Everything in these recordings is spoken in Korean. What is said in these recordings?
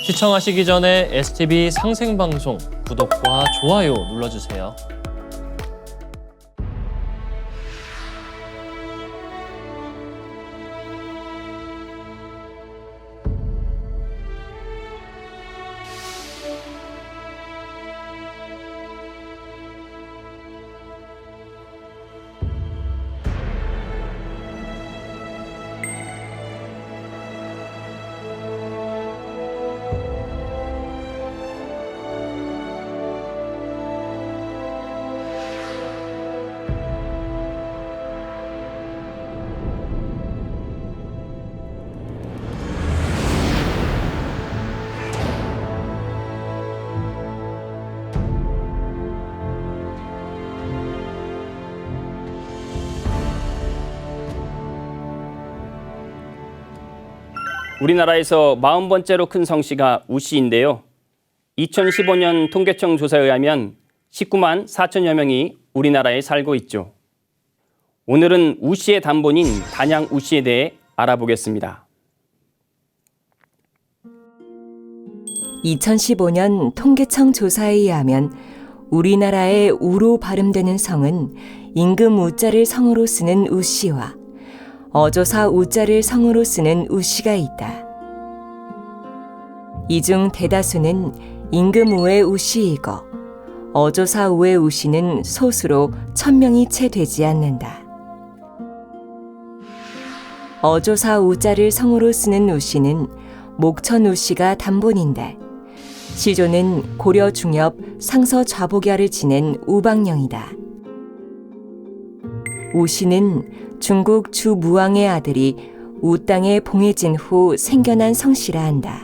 시청하시기 전에 STV 상생방송 구독과 좋아요 눌러주세요. 우리나라에서 40번째로 큰 성씨가 우씨인데요. 2015년 통계청 조사에 의하면 19만 4천여 명이 우리나라에 살고 있죠. 오늘은 우씨의 단본인 단양 우씨에 대해 알아보겠습니다. 2015년 통계청 조사에 의하면 우리나라의 우로 발음되는 성은 임금 우자를 성으로 쓰는 우씨와 어조사 우자를 성으로 쓰는 우씨가 있다. 이 중 대다수는 임금 우의 우씨이고 어조사 우의 우씨는 소수로 1000명이 채 되지 않는다. 어조사 우자를 성으로 쓰는 우씨는 목천 우씨가 단본인데 시조는 고려 중엽 상서 좌복야를 지낸 우방령이다. 우씨는 중국 주무왕의 아들이 우 땅에 봉해진 후 생겨난 성씨라 한다.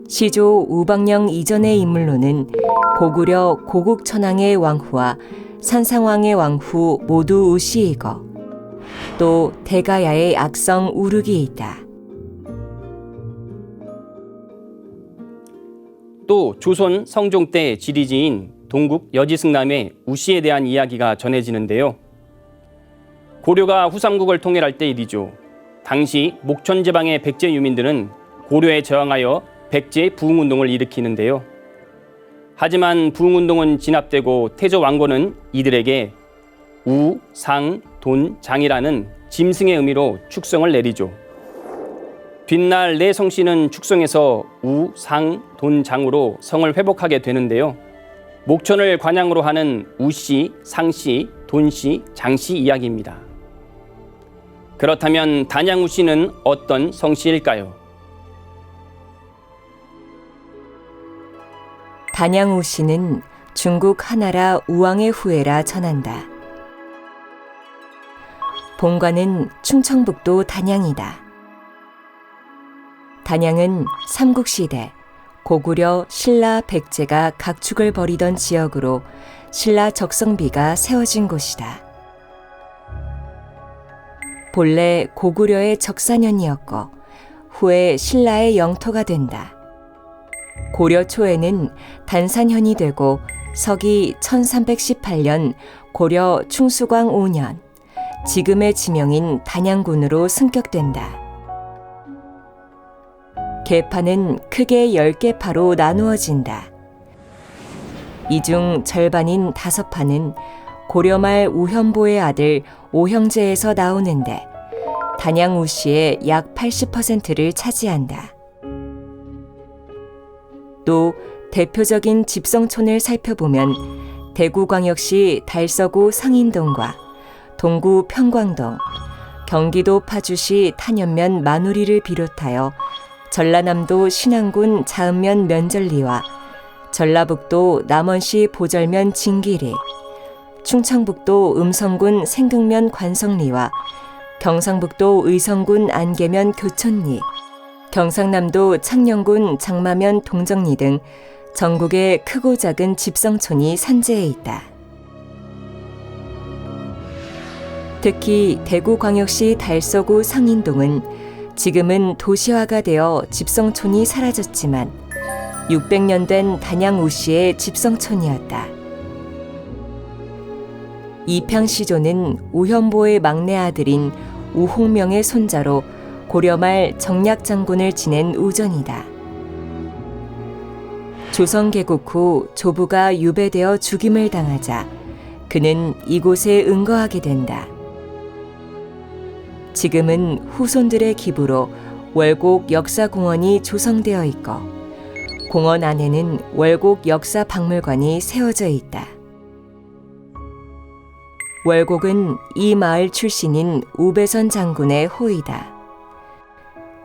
시조 우방령 이전의 인물로는 고구려 고국천왕의 왕후와 산상왕의 왕후 모두 우씨이고 또 대가야의 악성 우륵이 있다. 또 조선 성종 때 지리지인 동국 여지승남의 우씨에 대한 이야기가 전해지는데요. 고려가 후삼국을 통일할 때 일이죠. 당시 목천 지방의 백제 유민들은 고려에 저항하여 백제 부흥운동을 일으키는데요. 하지만 부흥운동은 진압되고 태조 왕건은 이들에게 우, 상, 돈, 장이라는 짐승의 의미로 축성을 내리죠. 뒷날 내 성씨는 축성해서 우, 상, 돈, 장으로 성을 회복하게 되는데요. 목천을 관양으로 하는 우씨, 상씨, 돈씨, 장씨 이야기입니다. 그렇다면 단양 우씨는 어떤 성씨일까요? 단양 우씨는 중국 하나라 우왕의 후예라 전한다. 본관은 충청북도 단양이다. 단양은 삼국시대 고구려 신라 백제가 각축을 벌이던 지역으로 신라 적성비가 세워진 곳이다. 본래 고구려의 적산현이었고 후에 신라의 영토가 된다. 고려 초에는 단산현이 되고 서기 1318년 고려 충수광 5년 지금의 지명인 단양군으로 승격된다. 계파는 크게 10계파로 나누어진다. 이 중 절반인 5파는 고려말 우현보의 아들 오형제에서 나오는데 단양 우씨의 약 80%를 차지한다. 또 대표적인 집성촌을 살펴보면 대구광역시 달서구 상인동과 동구 평광동, 경기도 파주시 탄현면 마누리를 비롯하여 전라남도 신안군 자읍면 면절리와 전라북도 남원시 보절면 진기리, 충청북도 음성군 생극면 관성리와 경상북도 의성군 안개면 교촌리, 경상남도 창녕군 장마면 동정리 등 전국의 크고 작은 집성촌이 산재해 있다. 특히 대구광역시 달서구 상인동은 지금은 도시화가 되어 집성촌이 사라졌지만 600년 된 단양 우씨의 집성촌이었다. 이평시조는 우현보의 막내 아들인 우홍명의 손자로 고려 말 정략 장군을 지낸 우전이다. 조선 개국 후 조부가 유배되어 죽임을 당하자 그는 이곳에 은거하게 된다. 지금은 후손들의 기부로 월곡 역사공원이 조성되어 있고 공원 안에는 월곡 역사박물관이 세워져 있다. 월곡은 이 마을 출신인 우배선 장군의 호이다.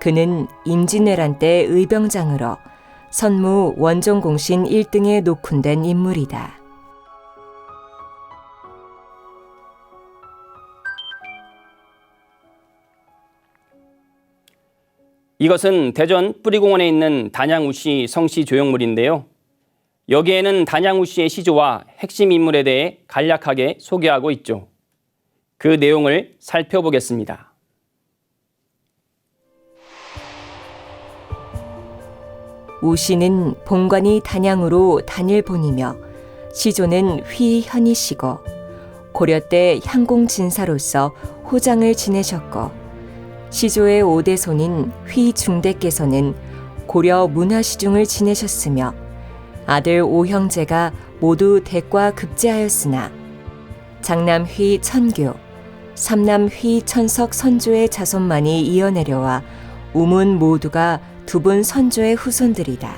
그는 임진왜란 때 의병장으로 선무 원종공신 1등에 녹훈된 인물이다. 이것은 대전 뿌리공원에 있는 단양우씨 성시 조형물인데요. 여기에는 단양우씨의 시조와 핵심 인물에 대해 간략하게 소개하고 있죠. 그 내용을 살펴보겠습니다. 우씨는 본관이 단양으로 단일본이며 시조는 휘현이시고 고려 때 향공진사로서 호장을 지내셨고 시조의 5대 손인 휘중대께서는 고려 문화시중을 지내셨으며 아들 5형제가 모두 대과 급제하였으나 장남 휘천규, 삼남 휘천석 선조의 자손만이 이어내려와 우문 모두가 두 분 선조의 후손들이다.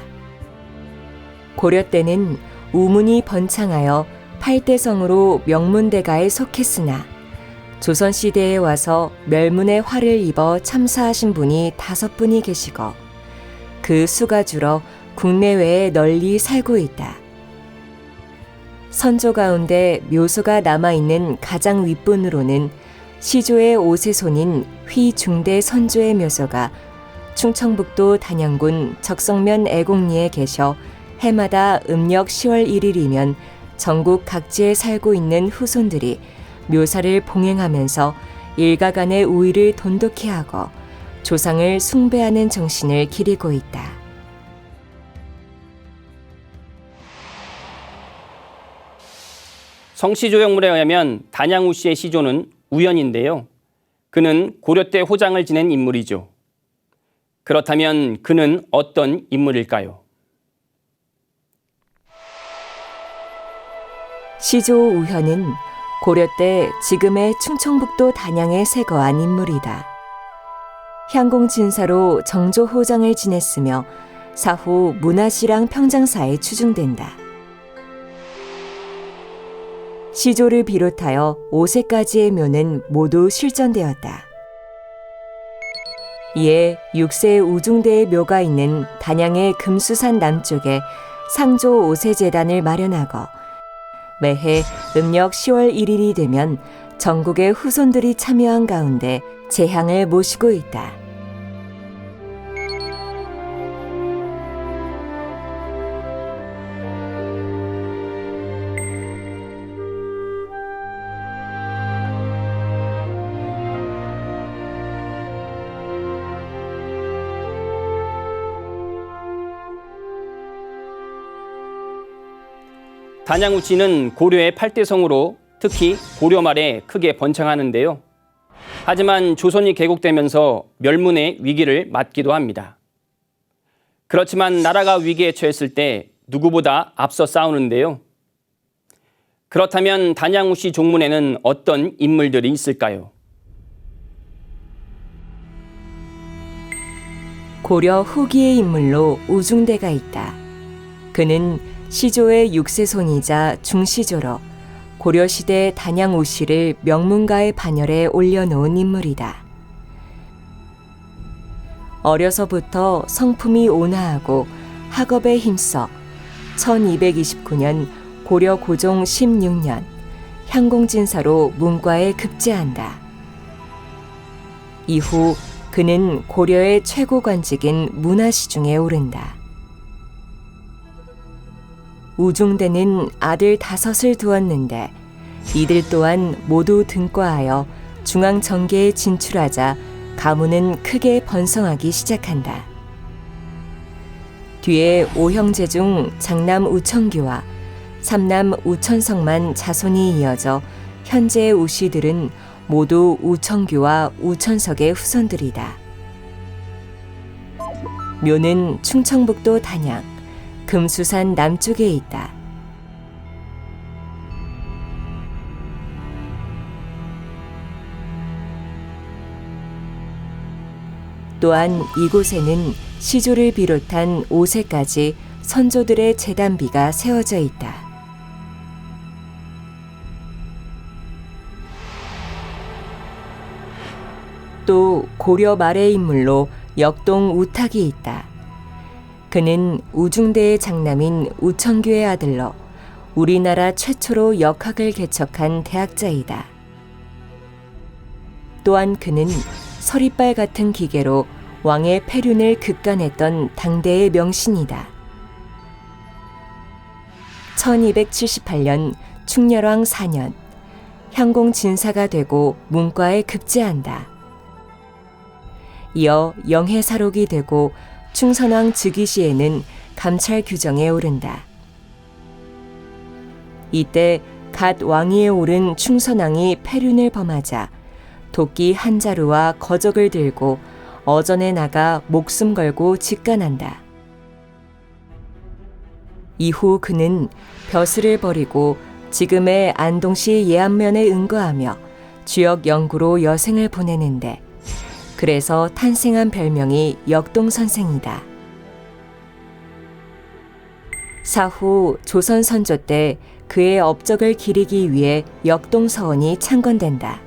고려 때는 우문이 번창하여 8대성으로 명문대가에 속했으나 조선시대에 와서 멸문의 화를 입어 참사하신 분이 5분이 계시고 그 수가 줄어 국내외에 널리 살고 있다. 선조 가운데 묘소가 남아있는 가장 윗분으로는 시조의 5세 손인 휘중대 선조의 묘소가 충청북도 단양군 적성면 애곡리에 계셔 해마다 음력 10월 1일이면 전국 각지에 살고 있는 후손들이 묘사를 봉행하면서 일가 간의 우위를 돈독히 하고 조상을 숭배하는 정신을 기리고 있다. 성시조형물에 의하면 단양우씨의 시조는 우연인데요. 그는 고려 때 호장을 지낸 인물이죠. 그렇다면 그는 어떤 인물일까요? 시조 우현은 고려 때 지금의 충청북도 단양에 세거한 인물이다. 향공진사로 정조호장을 지냈으며 사후 문화시랑 평장사에 추중된다. 시조를 비롯하여 5세까지의 묘는 모두 실전되었다. 이에 6세 우중대의 묘가 있는 단양의 금수산 남쪽에 상조 5세 재단을 마련하고 매해 음력 10월 1일이 되면 전국의 후손들이 참여한 가운데 제향을 모시고 있다. 단양우씨는 고려의 8대성으로 특히 고려 말에 크게 번창하는데요. 하지만 조선이 개국되면서 멸문의 위기를 맞기도 합니다. 그렇지만 나라가 위기에 처했을 때 누구보다 앞서 싸우는데요. 그렇다면 단양우씨 종문에는 어떤 인물들이 있을까요? 고려 후기의 인물로 우중대가 있다. 그는 시조의 6세 손이자 중시조로 고려시대 단양우씨를 명문가의 반열에 올려놓은 인물이다. 어려서부터 성품이 온화하고 학업에 힘써 1229년 고려 고종 16년 향공진사로 문과에 급제한다. 이후 그는 고려의 최고 관직인 문화시중에 오른다. 우중대는 아들 5을 두었는데 이들 또한 모두 등과하여 중앙정계에 진출하자 가문은 크게 번성하기 시작한다. 뒤에 5형제 중 장남 우천규와 삼남 우천석만 자손이 이어져 현재의 우씨들은 모두 우천규와 우천석의 후손들이다. 묘는 충청북도 단양, 금수산 남쪽에 있다. 또한 이곳에는 시조를 비롯한 5세까지 선조들의 제단비가 세워져 있다. 또 고려 말의 인물로 역동 우탁이 있다. 그는 우중대의 장남인 우천규의 아들로 우리나라 최초로 역학을 개척한 대학자이다. 또한 그는 서리빨 같은 기계로 왕의 폐륜을 급간했던 당대의 명신이다. 1278년 충렬왕 4년 향공 진사가 되고 문과에 급제한다. 이어 영해사록이 되고 충선왕 즉위시에는 감찰 규정에 오른다. 이때 갓 왕위에 오른 충선왕이 폐륜을 범하자 도끼 한 자루와 거적을 들고 어전에 나가 목숨 걸고 직간한다. 이후 그는 벼슬을 버리고 지금의 안동시 예안면에 응거하며 주역 연구로 여생을 보내는데 그래서 탄생한 별명이 역동선생이다. 사후 조선 선조 때 그의 업적을 기리기 위해 역동서원이 창건된다.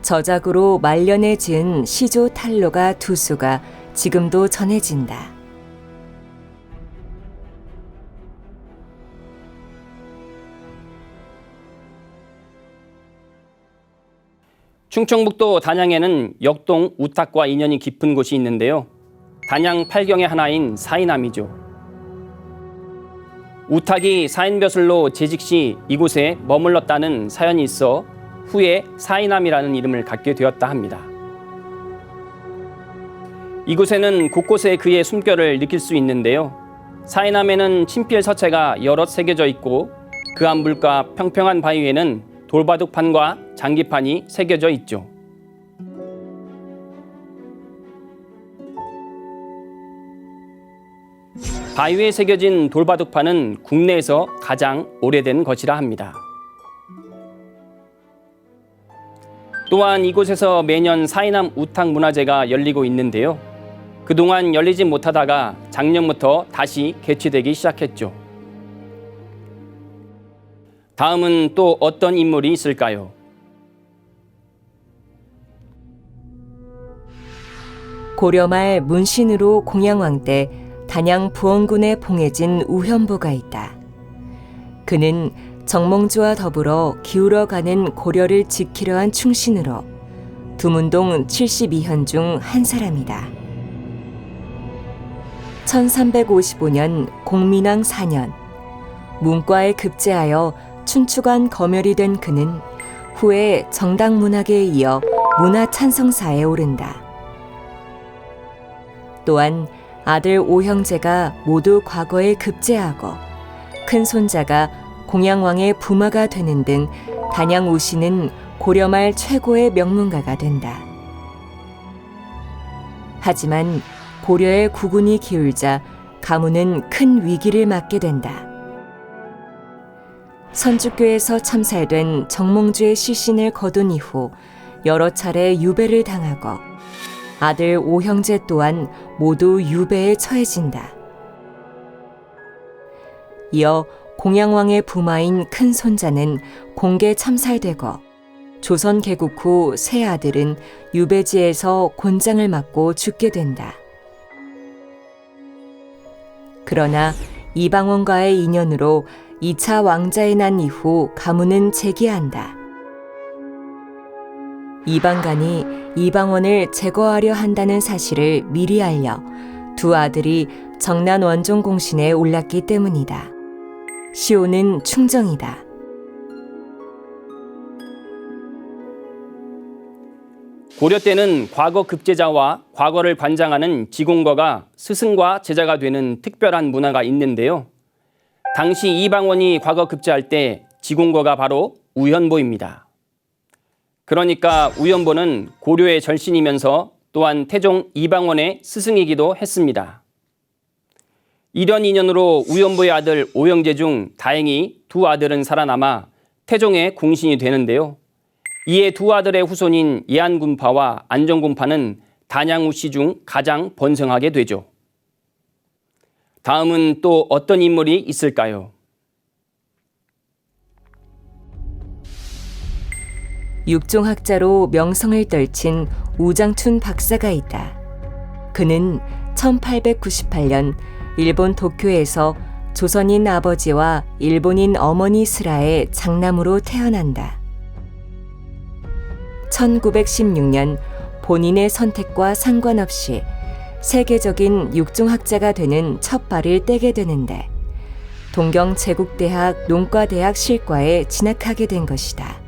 저작으로 말년에 지은 시조 탈로가 2수가 지금도 전해진다. 충청북도 단양에는 역동 우탁과 인연이 깊은 곳이 있는데요. 단양 8경의 하나인 사이남이죠. 우탁이 사인벼슬로 재직 시 이곳에 머물렀다는 사연이 있어 후에 사이남이라는 이름을 갖게 되었다 합니다. 이곳에는 곳곳에 그의 숨결을 느낄 수 있는데요. 사이남에는 친필 서체가 여럿 새겨져 있고 그 앞물가 평평한 바위에는 돌바둑판과 장기판이 새겨져 있죠. 바위에 새겨진 돌바둑판은 국내에서 가장 오래된 것이라 합니다. 또한 이곳에서 매년 사이남 우탁 문화제가 열리고 있는데요. 그동안 열리지 못하다가 작년부터 다시 개최되기 시작했죠. 다음은 또 어떤 인물이 있을까요? 고려 말 문신으로 공양왕 때 단양 부원군에 봉해진 우현보가 있다. 그는 정몽주와 더불어 기울어가는 고려를 지키려 한 충신으로 두문동 72현 중 한 사람이다. 1355년 공민왕 4년 문과에 급제하여 춘추관 검열이 된 그는 후에 정당문학에 이어 문화찬성사에 오른다. 또한 아들 5형제가 모두 과거에 급제하고 큰 손자가 공양왕의 부마가 되는 등 단양 우씨는 고려말 최고의 명문가가 된다. 하지만 고려의 국운이 기울자 가문은 큰 위기를 맞게 된다. 선주교에서 참살된 정몽주의 시신을 거둔 이후 여러 차례 유배를 당하고 아들 5형제 또한 모두 유배에 처해진다. 이어 공양왕의 부마인 큰 손자는 공개 참살되고 조선 개국 후 세 아들은 유배지에서 곤장을 맞고 죽게 된다. 그러나 이방원과의 인연으로 2차 왕자에 난 이후 가문은 재기한다. 이방간이 이방원을 제거하려 한다는 사실을 미리 알려 두 아들이 정난 원종 공신에 올랐기 때문이다. 시호는 충정이다. 고려 때는 과거 급제자와 과거를 관장하는 지공거가 스승과 제자가 되는 특별한 문화가 있는데요. 당시 이방원이 과거 급제할 때 지공거가 바로 우현보입니다. 그러니까 우현보는 고려의 절신이면서 또한 태종 이방원의 스승이기도 했습니다. 이런 인연으로 우연부의 아들 오영재 중 다행히 두 아들은 살아남아 태종의 궁신이 되는데요. 이에 두 아들의 후손인 예안군파와 안정군파는 단양우 씨 중 가장 번성하게 되죠. 다음은 또 어떤 인물이 있을까요? 육종학자로 명성을 떨친 우장춘 박사가 있다. 그는 1898년 일본 도쿄에서 조선인 아버지와 일본인 어머니 슬하의 장남으로 태어난다. 1916년 본인의 선택과 상관없이 세계적인 육종학자가 되는 첫 발을 떼게 되는데 동경 제국대학 농과대학 실과에 진학하게 된 것이다.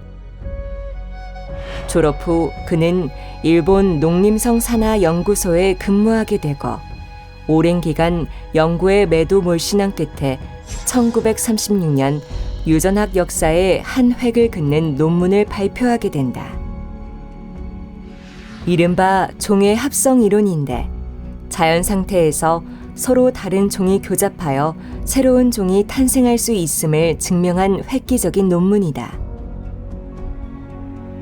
졸업 후 그는 일본 농림성산하연구소에 근무하게 되고 오랜 기간 연구에 매도 몰신한 끝에 1936년 유전학 역사의 한 획을 긋는 논문을 발표하게 된다. 이른바 종의 합성 이론인데 자연 상태에서 서로 다른 종이 교잡하여 새로운 종이 탄생할 수 있음을 증명한 획기적인 논문이다.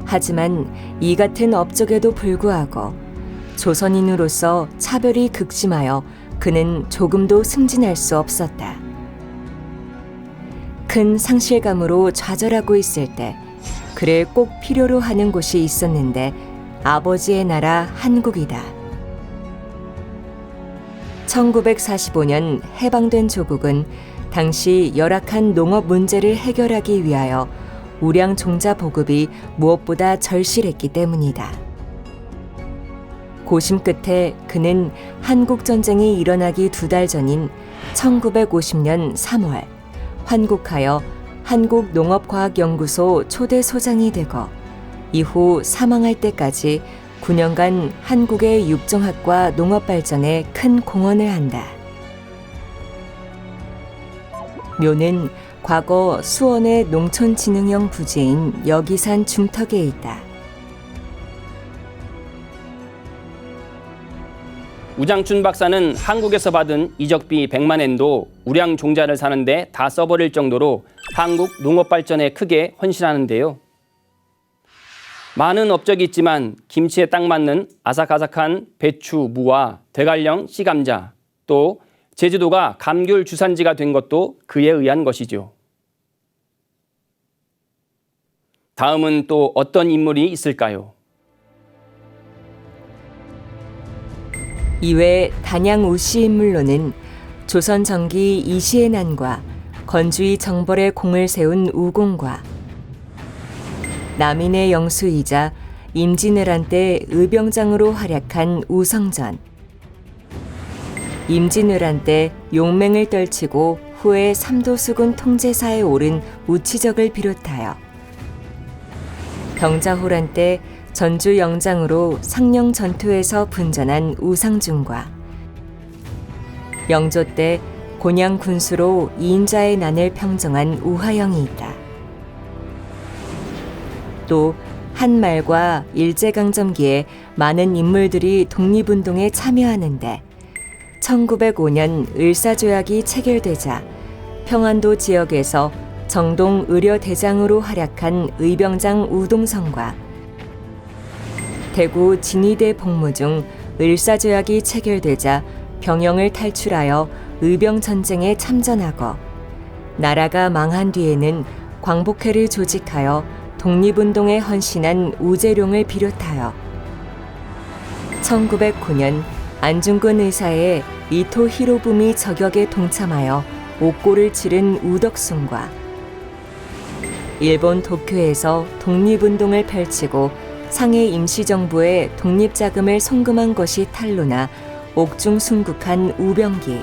하지만 이 같은 업적에도 불구하고 조선인으로서 차별이 극심하여 그는 조금도 승진할 수 없었다. 큰 상실감으로 좌절하고 있을 때 그를 꼭 필요로 하는 곳이 있었는데 아버지의 나라 한국이다. 1945년 해방된 조국은 당시 열악한 농업 문제를 해결하기 위하여 우량 종자 보급이 무엇보다 절실했기 때문이다. 고심 끝에 그는 한국전쟁이 일어나기 2달 전인 1950년 3월 환국하여 한국농업과학연구소 초대 소장이 되고 이후 사망할 때까지 9년간 한국의 육종학과 농업 발전에 큰 공헌을 한다. 묘는 과거 수원의 농촌진흥형 부지인 여기산 중턱에 있다. 우장춘 박사는 한국에서 받은 이적비 100만 엔도 우량 종자를 사는데 다 써버릴 정도로 한국 농업 발전에 크게 헌신하는데요. 많은 업적이 있지만 김치에 딱 맞는 아삭아삭한 배추, 무와 대관령 씨감자, 또 제주도가 감귤 주산지가 된 것도 그에 의한 것이죠. 다음은 또 어떤 인물이 있을까요? 이외 단양 우씨 인물로는 조선 전기 이시의 난과 건주의 정벌의 공을 세운 우공과 남인의 영수이자 임진왜란 때 의병장으로 활약한 우성전, 임진왜란 때 용맹을 떨치고 후에 삼도수군 통제사에 오른 우치적을 비롯하여 병자호란 때 전주 영장으로 상령 전투에서 분전한 우상중과 영조 때 곤양 군수로 이인자의 난을 평정한 우하영이 있다. 또 한말과 일제강점기에 많은 인물들이 독립운동에 참여하는데 1905년 을사조약이 체결되자 평안도 지역에서 정동 의료대장으로 활약한 의병장 우동성과 대구 진위대 복무 중 을사조약이 체결되자 병영을 탈출하여 의병전쟁에 참전하고 나라가 망한 뒤에는 광복회를 조직하여 독립운동에 헌신한 우재룡을 비롯하여 1909년 안중근 의사의 이토 히로부미 저격에 동참하여 옥고를 치른 우덕순과 일본 도쿄에서 독립운동을 펼치고 상해 임시정부에 독립자금을 송금한 것이 탄로나 옥중순국한 우병기,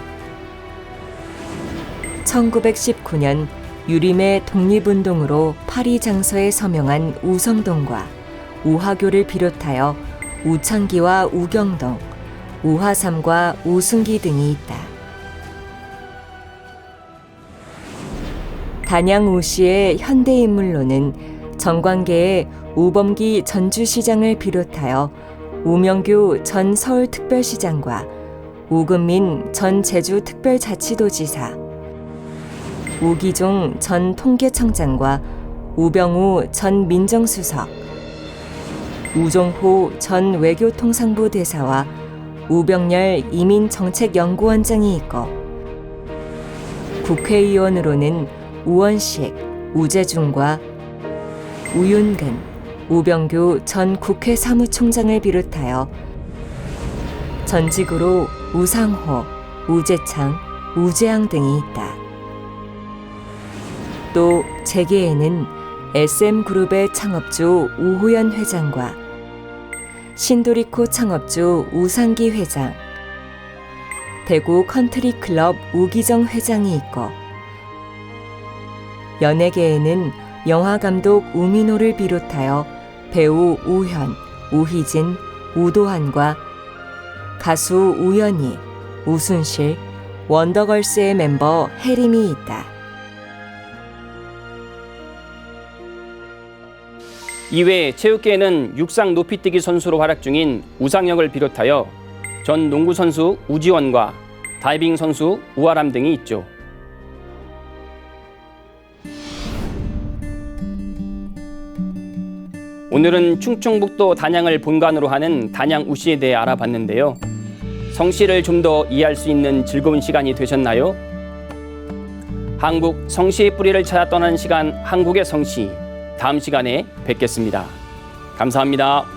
1919년 유림의 독립운동으로 파리장서에 서명한 우성동과 우하교를 비롯하여 우창기와 우경동, 우하삼과 우승기 등이 있다. 단양 우씨의 현대인물로는 정관계의 우범기 전주시장을 비롯하여 우명규 전 서울특별시장과 우금민 전 제주특별자치도지사, 우기종 전 통계청장과 우병우 전 민정수석, 우종호 전 외교통상부 대사와 우병렬 이민정책연구원장이 있고, 국회의원으로는 우원식, 우재중과 우윤근, 우병규 전 국회 사무총장을 비롯하여 전직으로 우상호, 우재창, 우재항 등이 있다. 또 재계에는 SM그룹의 창업주 우호연 회장과 신도리코 창업주 우상기 회장, 대구 컨트리클럽 우기정 회장이 있고, 연예계에는 영화감독 우민호를 비롯하여 배우 우현, 우희진, 우도환과 가수 우연희, 우순실, 원더걸스의 멤버 혜림이 있다. 이외 체육계에는 육상 높이뛰기 선수로 활약 중인 우상혁을 비롯하여 전 농구 선수 우지원과 다이빙 선수 우아람 등이 있죠. 오늘은 충청북도 단양을 본관으로 하는 단양 우시에 대해 알아봤는데요. 성씨를 좀 더 이해할 수 있는 즐거운 시간이 되셨나요? 한국 성씨의 뿌리를 찾아 떠나는 시간, 한국의 성씨. 다음 시간에 뵙겠습니다. 감사합니다.